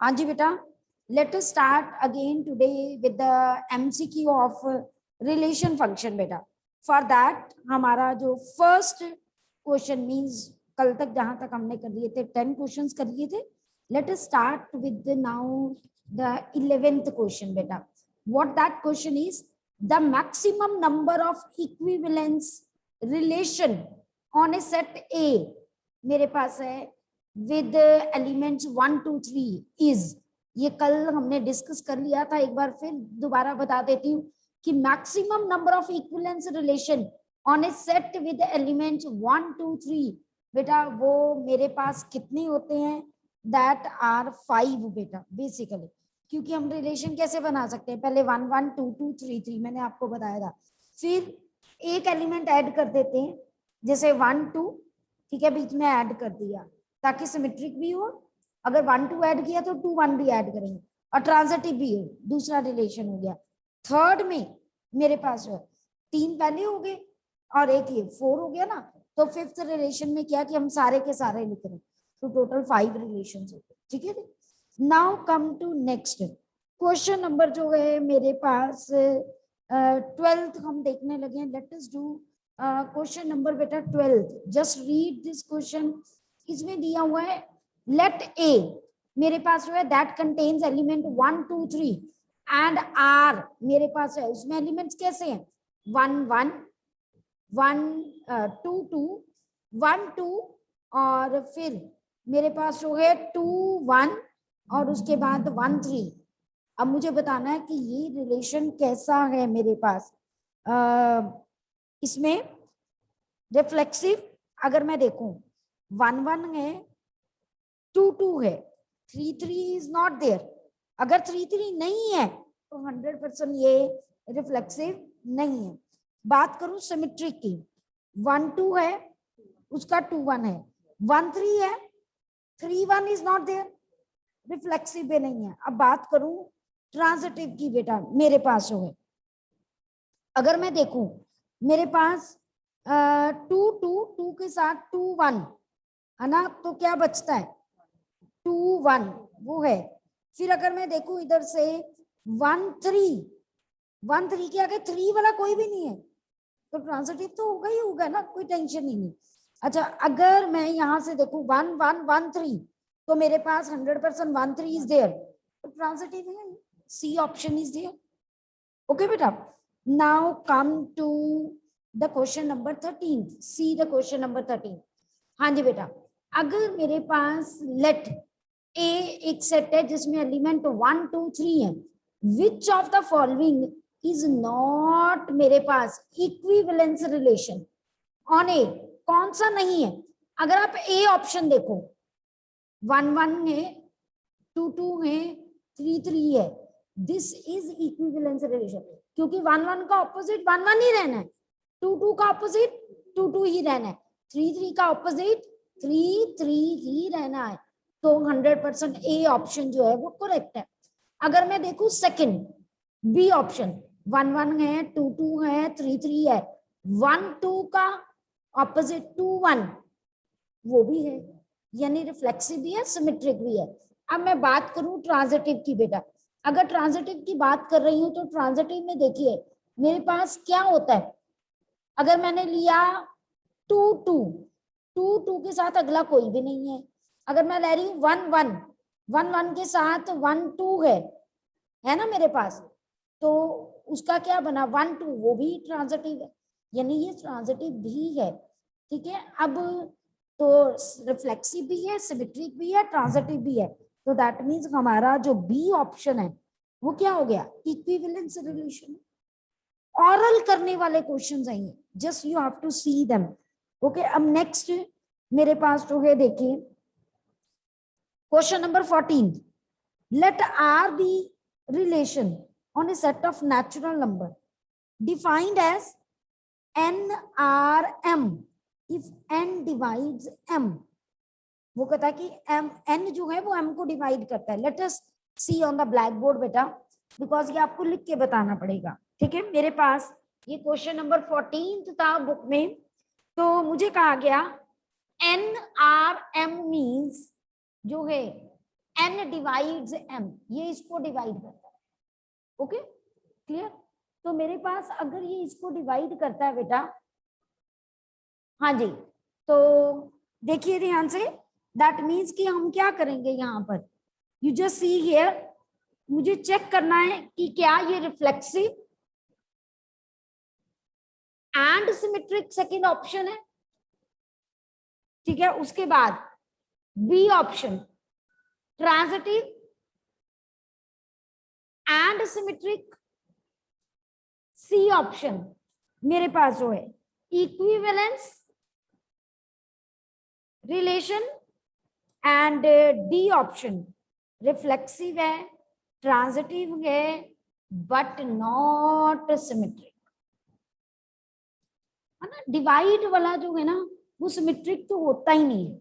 हाँ जी बेटा, late us start again today with the MCQ of relation function बेटा। For that हमारा जो फर्स्ट क्वेश्चन मींस कल तक जहां तक हमने कर लिए थे 10 क्वेश्चंस कर लिए थे। Let us start with now the 11th question बेटा। What that question is, the maximum number of equivalence relation on a set A मेरे पास है विद एलिमेंट्स 1 2 3 इज। ये कल हमने डिस्कस कर लिया था, एक बार फिर दोबारा बता देती हूँ कि maximum number of equivalence relation on a set with elements 1 2 3 बेटा वो मेरे पास कितने होते हैं, दैट आर 5 बेटा बेसिकली। क्योंकि हम रिलेशन कैसे बना सकते हैं, पहले 1 1 2 2 3 3 मैंने आपको बताया था, फिर एक एलिमेंट ऐड कर देते हैं जैसे 1 2, ठीक है, बीच में ऐड कर दिया ताकि सिमेट्रिक भी हो। अगर 1 2 ऐड किया तो 2 1 भी ऐड करेंगे और ट्रांजिटिव भी हो, दूसरा रिलेशन हो गया। थर्ड में मेरे पास है 3 पहले हो गए और एक ये 4 हो गया ना, तो फिफ्थ रिलेशन में क्या कि हम सारे के सारे लिख रहे हैं, तो टोटल 5 रिलेशंस हो गए, ठीक है। Now come to next question number जो है मेरे पास 12th हम देखने लगे हैं। Let us do question number बेटा 12th। Just read this question. इसमें दिया हुआ है लेट ए मेरे पास जो है that contains element 1 2 3 and R मेरे पास है, उसमें एलिमेंट्स कैसे हैं 1 1 1 2 2 1 2 और फिर मेरे पास जो है 2 1 और उसके बाद 1 3। अब मुझे बताना है कि ये रिलेशन कैसा है मेरे पास। इसमें रिफ्लेक्सिव अगर मैं देखूं 1 1 है, 2 2 है, 3 3 इज नॉट देयर। अगर 3 3 नहीं है तो 100% ये रिफ्लेक्सिव नहीं है। बात करूं सिमेट्रिक की, 1 2 है, उसका 2 1 है, 1 3 है, 3 1 इज नॉट देयर, रिफ्लेक्सिव भी नहीं है। अब बात करूं ट्रांजिटिव की बेटा, मेरे पास जो है अगर मैं देखूं मेरे पास 2 2 2 के साथ 2 1 है ना, तो क्या बचता है 2 1 वो है। फिर अगर मैं देखूं इधर से 1 3 1 3 के आगे 3 वाला कोई भी नहीं है, तो ट्रांजिटिव तो होगा ही होगा ना, कोई टेंशन ही नहीं। अच्छा अगर मैं यहां से देखूं 1 1 1 3 तो मेरे पास 100% 1 3 इज देयर, तो ट्रांजिटिव है, C option is there. Okay बेटा, now come to the question number 13। See the question number 13। हाँ जी बेटा, अगर मेरे पास लेट ए एक सेट है जिसमें एलिमेंट 1 2 3 है, विच of the following is not मेरे पास इक्विवेलेंस रिलेशन ऑन ए, कौन सा नहीं है। अगर आप ए ऑप्शन देखो 1 1 है, 2 2 है, 3 3 है, दिस इज इक्विवेलेंस रिलेशन, क्योंकि 1 1 का ऑपोजिट 1 1 ही रहना है, 2 2 का ऑपोजिट 2 2 ही रहना है, 3 3 का ऑपोजिट 3 3 ही रहना है। तो 100% ए ऑप्शन जो है वो करेक्ट है। अगर मैं देखूं सेकंड बी ऑप्शन, 1 1 है, 2 2 है, 3 3 है, 1 2 का ऑपोजिट 2 1 वो भी है, यानी रिफ्लेक्सिव भी है, सिमेट्रिक भी है। अब मैं बात करूं ट्रांजिटिव की बेटा, अगर ट्रांजिटिव की बात कर रही हूं तो ट्रांजिटिव में देखिए मेरे पास क्या होता है। अगर मैंने लिया 2 2 2 2 के साथ अगला कोई भी नहीं है। अगर मैं ले रही हूँ 1 1 1 1 के साथ 1 2 है ना मेरे पास, तो उसका क्या बना 1 2, वो भी ट्रांजिटिव है, यानी ये ट्रांजिटिव भी है, ठीक है। अब तो रिफ्लेक्सिव भी है, सिमेट्रिक भी है, ट्रांजिटिव भी है, तो दैट मीन्स हमारा जो बी ऑप्शन है वो क्या हो गया, इक्विवेलेंस रिलेशन। ऑरल करने वाले क्वेश्चंस हैं, just you have to see them. Okay, अब नेक्स्ट मेरे पास जो है देखिए question number 14। Let R be relation on a set of natural number defined as NRM if n divides m। वो कहता है कि m n जो है वो m को डिवाइड करता है। Let us see on the blackboard बेटा, बिकॉज ये आपको लिख के बताना पड़ेगा, ठीक है। मेरे पास ये क्वेश्चन नंबर 14 था बुक में, तो मुझे कहा गया NRM मीन्स जो है n डिवाइड्स m, ये इसको डिवाइड करता है। Okay clear? तो मेरे पास अगर ये इसको डिवाइड करता है बेटा, हाँ जी, तो देखिए ध्यान से, दैट मीन्स कि हम क्या करेंगे यहाँ पर, यू जस्ट सी हियर, मुझे चेक करना है कि क्या ये reflexive and symmetric second option है, ठीक है। उसके बाद B option transitive and symmetric, C option मेरे पास जो है equivalence relation, and D option reflexive है, ट्रांजिटिव है, बट नॉट सिमेट्रिक, है ना। डिवाइड वाला जो है ना वो सिमेट्रिक तो होता ही नहीं है,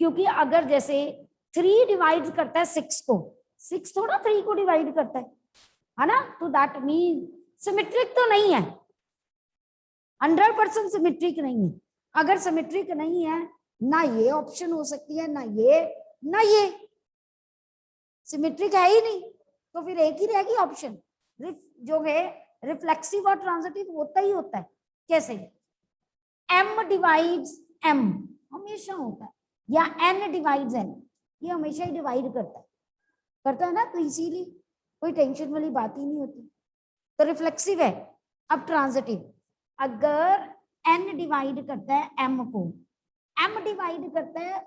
क्योंकि अगर जैसे 3 डिवाइड करता है 6 को, 6 थोड़ा 3 को डिवाइड करता है ना, तो दैट मीन सिमेट्रिक तो नहीं है, 100% सिमेट्रिक नहीं है। अगर सिमेट्रिक नहीं है, ना ये ऑप्शन हो सकती है, ना ये सिमेट्रिक है ही नहीं, तो फिर एक ही रहेगी ऑप्शन, जो है रिफ्लेक्सिव और ट्रांजिटिव होता ही होता है। कैसे? m डिवाइड्स m हमेशा होता है, या n डिवाइड्स n, ये हमेशा ही डिवाइड करता है ना, तो इसीलिए कोई टेंशन वाली बात ही नहीं होती। तो रिफ्लेक्सिव है। अब ट्रांजिटिव, अगर n डिवाइड करता है m को, m डिवाइड करता है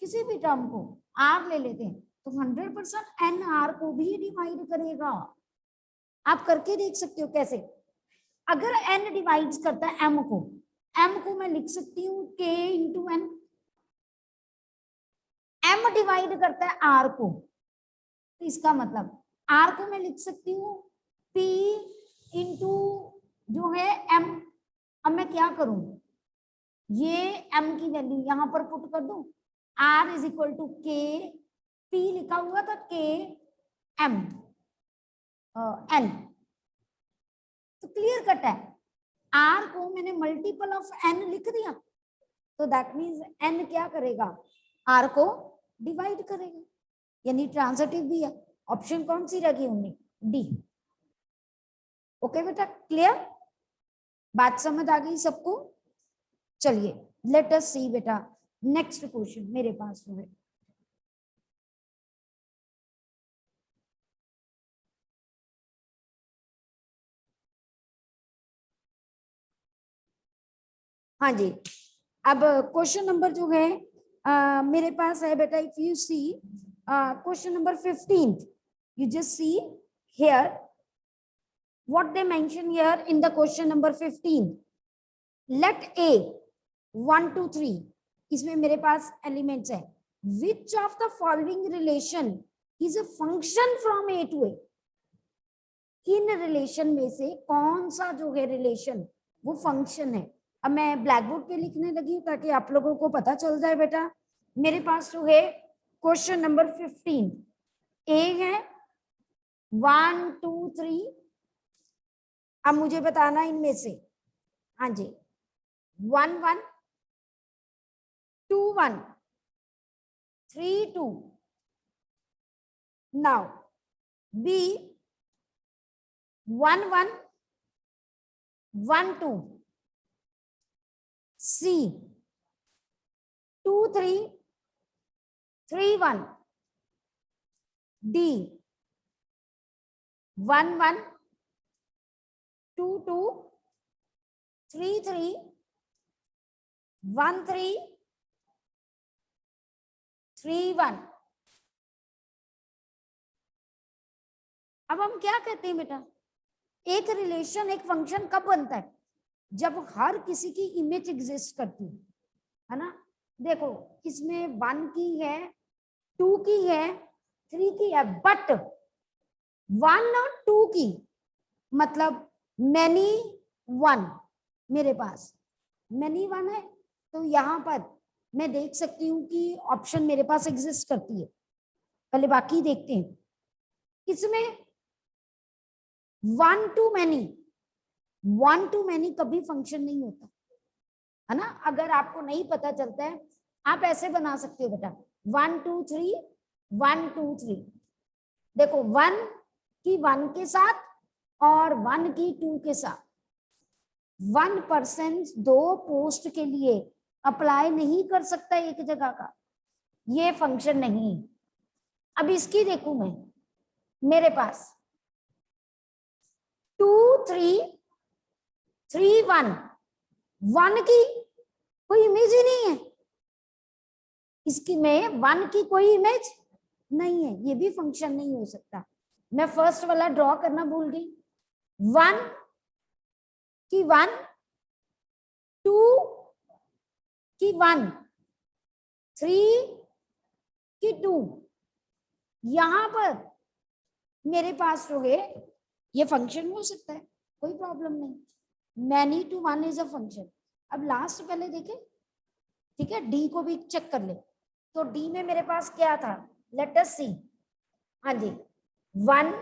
किसी भी टर्म को, r ले लेते हैं, तो 100% n r को भी डिवाइड करेगा। आप करके देख सकते हो कैसे। अगर n डिवाइड्स करता है m को मैं लिख सकती हूँ k into N, m divide करता है r को, तो इसका मतलब r को मैं लिख सकती हूँ p इंटू जो है m। अब मैं क्या करूं, ये m की वैल्यू यहां पर पुट कर दूं, r is equal to k, p लिखा हुआ था k m n, तो क्लियर कट है। r को मैंने मल्टीपल ऑफ n लिख दिया, तो दैट मीन्स n क्या करेगा, r को डिवाइड करेगा, यानी ट्रांजिटिव भी है। ऑप्शन कौन सी रखी हमने, डी। ओके बेटा, क्लियर? बात समझ आ गई सबको? चलिए लेट अस सी बेटा नेक्स्ट क्वेश्चन मेरे पास जो है। हाँ जी, अब क्वेश्चन नंबर जो है मेरे पास है बेटा, if you see question number 15, you just see here what they mention here in the question number 15. Let a 1 2 3, इसमें मेरे पास एलिमेंट्स है, which of the following relation is a function from a to a, किन relation में से कौन सा जो है रिलेशन वो फंक्शन है। अब मैं ब्लैक बोर्ड पे लिखने लगी ताकि आप लोगों को पता चल जाए बेटा। मेरे पास जो है क्वेश्चन नंबर 15, ए है 1 2 3, अब मुझे बताना इनमें से, हाँ जी 1 1 2 1 3 2, नाउ बी 1 1 1 2, C 2 3 3 1, D 1 1 2 2 3 3 1 3 3 1। अब हम क्या कहते हैं बेटा, एक रिलेशन एक फंक्शन कब बनता है, जब हर किसी की इमेज एग्जिस्ट करती है ना। देखो इसमें 1 की है, 2 की है, 3 की है, बट 1 और 2 की मतलब मैनी 1, मेरे पास मैनी 1 है, तो यहां पर मैं देख सकती हूँ कि ऑप्शन मेरे पास एग्जिस्ट करती है। पहले बाकी देखते हैं, इसमें 1 to many कभी फंक्शन नहीं होता है ना। अगर आपको नहीं पता चलता है, आप ऐसे बना सकते हो बेटा 1 2 3 1 2 3, देखो 1 की 1 के साथ और 1 की 2 के साथ 1% दो पोस्ट के लिए अप्लाई नहीं कर सकता एक जगह का, ये फंक्शन नहीं। अब इसकी देखूं मैं, मेरे पास 2 3 3 1, 1 की कोई इमेज ही नहीं है, इसकी में 1 की कोई इमेज नहीं है, ये भी फंक्शन नहीं हो सकता। मैं फर्स्ट वाला ड्रॉ करना भूल गई। 1 की 1, 2 की 1, 3 की 2, यहां पर मेरे पास जो है ये फंक्शन हो सकता है, कोई प्रॉब्लम नहीं। Many to 1 is a function. अब लास्ट पहले देखें, ठीक है, डी को भी चेक कर ले। तो डी में मेरे पास क्या था, लेट अस सी। हाँ जी, 1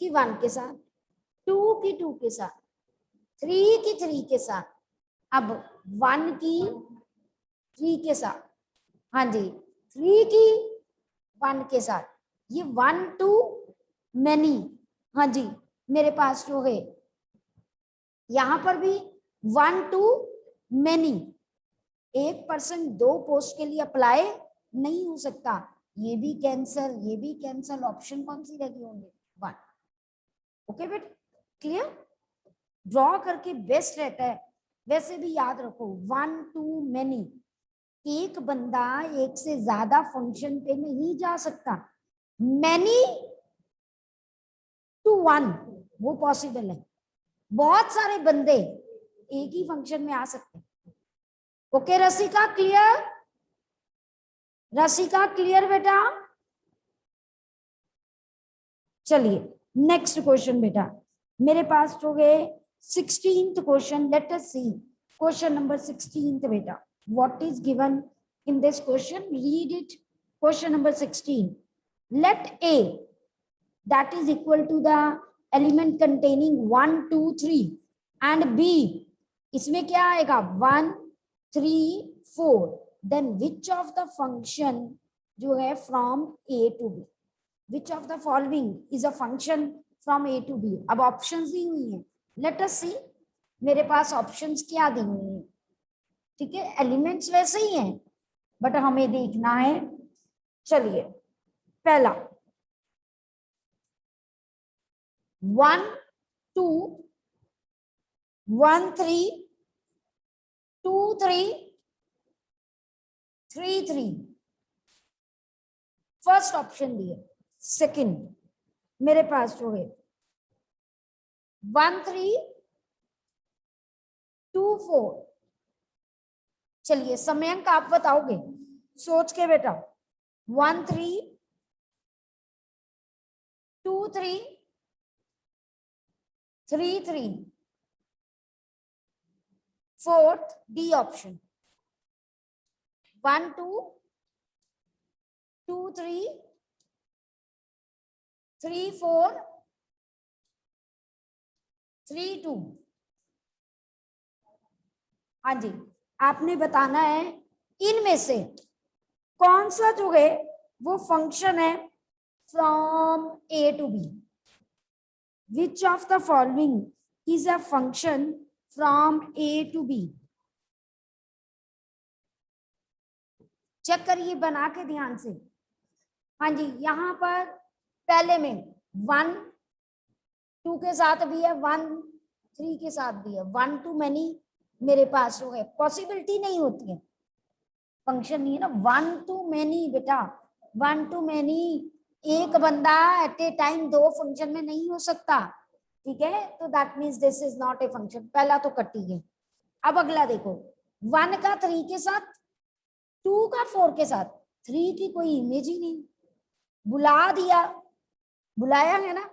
की 1 के साथ, 2 की 2 के साथ, 3 की 3 के साथ, अब 1 की 3 के साथ, हाँ जी 3 की 1 के साथ, ये 1 टू मैनी। हाँ जी, मेरे पास जो है यहां पर भी 1 टू मैनी, 1% दो पोस्ट के लिए अप्लाई नहीं हो सकता, ये भी कैंसल, ये भी कैंसल, ऑप्शन कौन सी लगी होंगे, 1। ओके बेटा, क्लियर? ड्रॉ करके बेस्ट रहता है। वैसे भी याद रखो 1 टू मैनी, एक बंदा एक से ज्यादा फंक्शन पे नहीं जा सकता। मैनी टू 1 वो पॉसिबल है, बहुत सारे बंदे एक ही फंक्शन में आ सकते हैं। Okay Rasika, clear? रसिका क्लियर बेटा? चलिए नेक्स्ट क्वेश्चन बेटा, मेरे पास जो है 16th question, let us see question number 16 बेटा, what is given in this question, read it. Question number 16, let A that is equal to the element containing 1 2 3 and b, इसमें क्या आएगा 1 3 4, then which of the function जो है from a to b, which of the following is a function from a to b। अब options दी हुई हैं, let us सी, मेरे पास options क्या दी हुई हैं, ठीक है, एलिमेंट्स वैसे ही हैं बट हमें देखना है। चलिए पहला 1 2 1 3 2 3 3 3, फर्स्ट ऑप्शन दिए। सेकंड मेरे पास जो है 1 3 2 4, चलिए समयांक आप बताओगे सोच के बेटा, 1 3 2 3 3 3, फोर्थ डी ऑप्शन 1 2 2 3 3 4 3 2। हाँ जी, आपने बताना है इनमें से कौन सा जो है वो फंक्शन है from A to B, which of the following is a function from A to B. Check करिए बना के ध्यान से। हाँ जी, यहाँ पर पहले में 1 2 के साथ भी है, 1 3 के साथ भी है, 1 टू मैनी मेरे पास जो है पॉसिबिलिटी नहीं होती है, फंक्शन नहीं है ना 1 टू मैनी बेटा, 1 टू मैनी, एक बंदा एट ए टाइम दो फंक्शन में नहीं हो सकता, ठीक है, तो that means this is not a function, पहला तो कट ही गया। अब अगला देखो, 1 का 3 के साथ, 2 का 4 के साथ, 3 की कोई इमेज ही नहीं, बुला दिया, बुलाया है ना,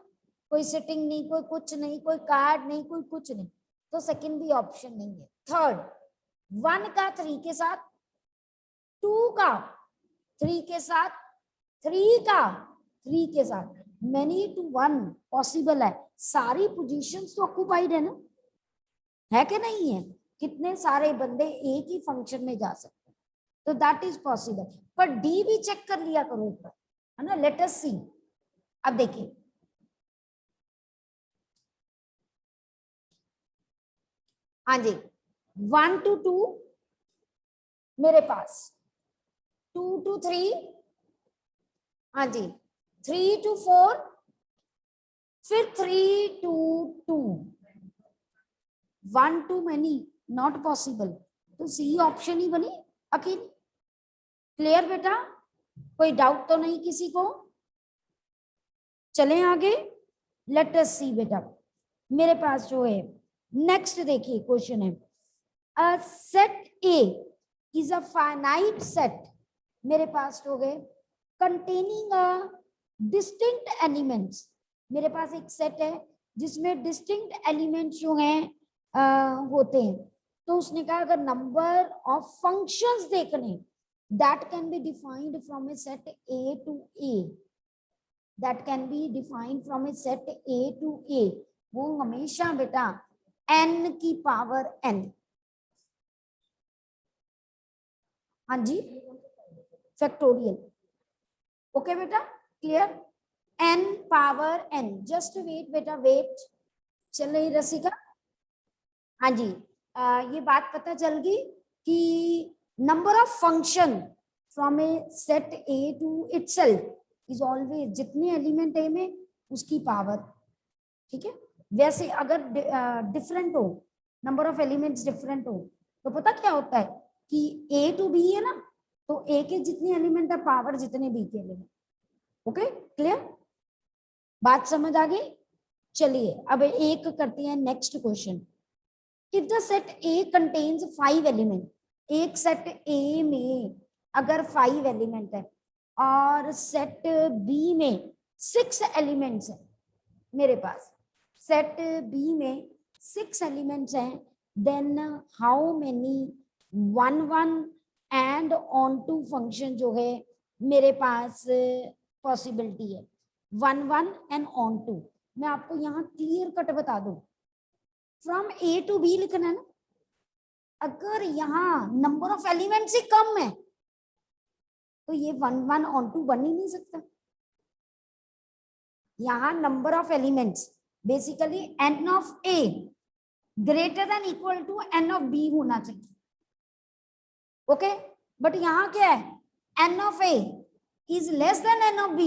कोई सेटिंग नहीं, कोई कुछ नहीं, कोई कार्ड नहीं, कोई कुछ नहीं, तो सेकंड भी ऑप्शन नहीं है। थर्ड 1 का 3 के साथ, 2 का 3 के साथ, 3 का 3 के साथ, मैनी टू 1 पॉसिबल है, सारी पोजीशंस तो ऑक्यूपाइड है ना, है कि नहीं है, कितने सारे बंदे एक ही फंक्शन में जा सकते हैं, तो दैट इज पॉसिबल। पर डी भी चेक कर लिया करो एक बार, है ना। लेट अस सी, अब देखिए हाँ जी, 1 to 2 मेरे पास, 2 to 3, हाँ जी, 3 to 4, फिर 3 to 2, 1 to many, not possible, तो सी ऑप्शन ही बनी अकेली। क्लियर बेटा, कोई डाउट तो नहीं किसी को? चलें आगे, लेट अस सी बेटा। मेरे पास जो है नेक्स्ट देखिए क्वेश्चन है, अ set A is a finite set, मेरे पास हो गए कंटेनिंग अ डिस्टिंक्ट एलिमेंट्स, मेरे पास एक सेट है जिसमें डिस्टिंक्ट एलिमेंट्स जो हैं होते हैं, तो उसने कहा अगर नंबर ऑफ फंक्शंस देखने, that can be defined from A set A to A, that can be defined from A set A to A, वो हमेशा बेटा n की पावर n, हाँ जी फैक्टोरियल, ओके बेटा clear, n power n, just wait बेटा wait, चल रही रसिका, हाँ जी ये बात पता चल गई कि number of function from A set A to itself is always, जितने एलिमेंट ए में उसकी पावर, ठीक है। वैसे अगर डिफरेंट हो, नंबर ऑफ एलिमेंट्स डिफरेंट हो, तो पता क्या होता है कि ए टू बी है ना, तो ए के जितने एलिमेंट है पावर जितने बी के एलिमेंट, ओके क्लियर, बात समझ आ गई। चलिए अब एक करते हैं next question, if the set A contains 5 element, एक सेट ए में अगर 5 एलिमेंट है और सेट बी में 6 एलिमेंट्स है, मेरे पास सेट बी में 6 एलिमेंट्स हैं, then how many 1 1 and onto function जो है मेरे पास पॉसिबिलिटी है, 1 1 एंड ऑन टू। मैं आपको यहाँ क्लियर कट बता दूं, फ्रॉम ए टू बी लिखना है ना, अगर यहाँ नंबर ऑफ एलिमेंट्स ही कम है तो ये 1 1 ऑन टू बन ही नहीं सकता। यहाँ number of elements basically n of a greater than equal to n of b होना चाहिए, ओके बट यहाँ क्या है, n of a is less than n of b,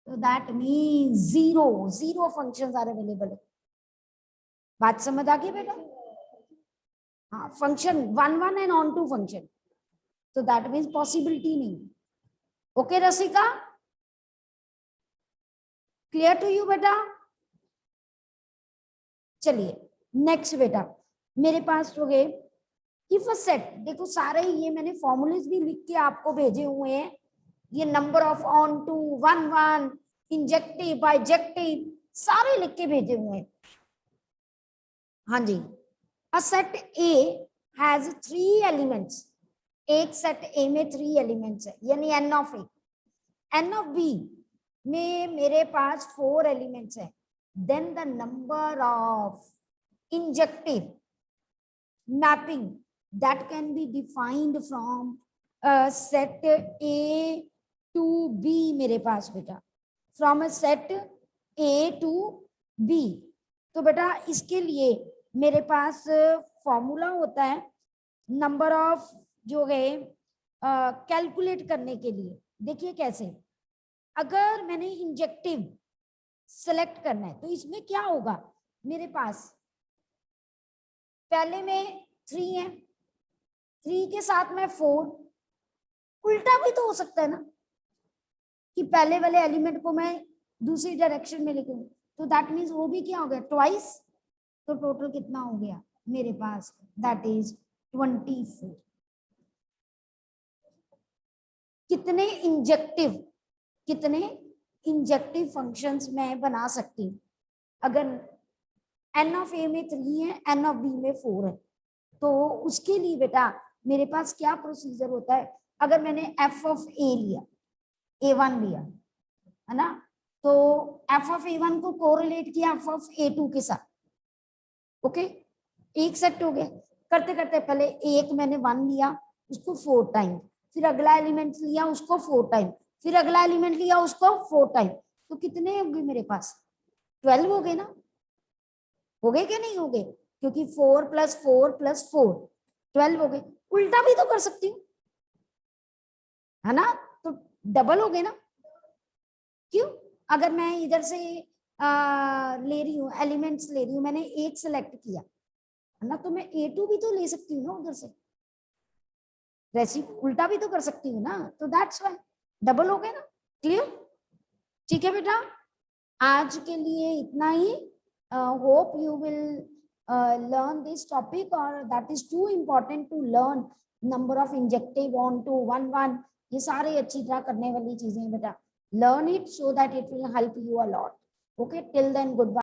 so that means zero functions are available। बात समझ आ गई बेटा, हाँ function 1 1 and onto function, so that means possibility नहीं, okay Rasika clear to you बेटा। चलिए नेक्स्ट बेटा, मेरे पास हो गए इफ अ सेट, देखो सारे ये मैंने फॉर्मूलेज भी लिख के आपको भेजे हुए हैं, ये number of onto 1 1 injective bijective सारे लिख के भेजे हुए हैं, हाँ जी। A set A has 3 elements, एक सेट ए में 3 एलिमेंट्स है यानी n of A, n of B में मेरे पास 4 एलिमेंट्स है, then the number of injective mapping that can be defined from set A to B मेरे पास बेटा, from a set A to B, तो बेटा इसके लिए मेरे पास फॉर्मूला होता है नंबर ऑफ जो है कैलकुलेट करने के लिए। देखिए कैसे, अगर मैंने इंजेक्टिव सेलेक्ट करना है तो इसमें क्या होगा, मेरे पास पहले में 3 है, 3 के साथ में 4, उल्टा भी तो हो सकता है ना कि पहले वाले एलिमेंट को मैं दूसरी डायरेक्शन में लिखूं, तो दैट मीन्स वो भी क्या हो गया ट्वाइस, तो टोटल कितना हो गया मेरे पास, दैट इज 24। कितने इंजेक्टिव फंक्शंस मैं बना सकती हूँ, अगर n ऑफ a में 3 है, n ऑफ b में 4 है, तो उसके लिए बेटा मेरे पास क्या प्रोसीजर होता है, अगर मैंने f ऑफ a लिया, a1 लिया है ना, तो f ऑफ a1 को कोरिलेट किया f ऑफ a2 के साथ, ओके एक सेट हो गया। करते करते पहले एक मैंने 1 लिया उसको 4 टाइम, फिर अगला एलिमेंट लिया उसको 4 टाइम, फिर अगला एलिमेंट लिया उसको 4 टाइम, तो कितने होंगे मेरे पास? 12 हो गए ना, हो गए क्या नहीं हो गए? क्योंकि 4 + 4 + 4 12 हो गए। उल्टा भी तो कर सकती हूँ, है ना, तो डबल हो गए ना। क्यों? अगर मैं इधर से ले रही हूँ, एलिमेंट्स ले रही हूँ, मैंने 8 सेलेक्ट किया, है ना, तो मैं A2 भी तो ले सकती हूँ ना उधर से, वैसे उल्टा भी तो कर सकती हूँ ना, तो दैट्स व्हाई डबल हो गए ना। क्लियर? ठीक है बेटा, आज के लिए इतना ही। Hope you will learn this topic, or that is too important to learn number of injective on to 1 1, ये सारे अच्छी तरह करने वाली चीजें बेटा, learn it so that it will help you a lot. Okay, till then, goodbye.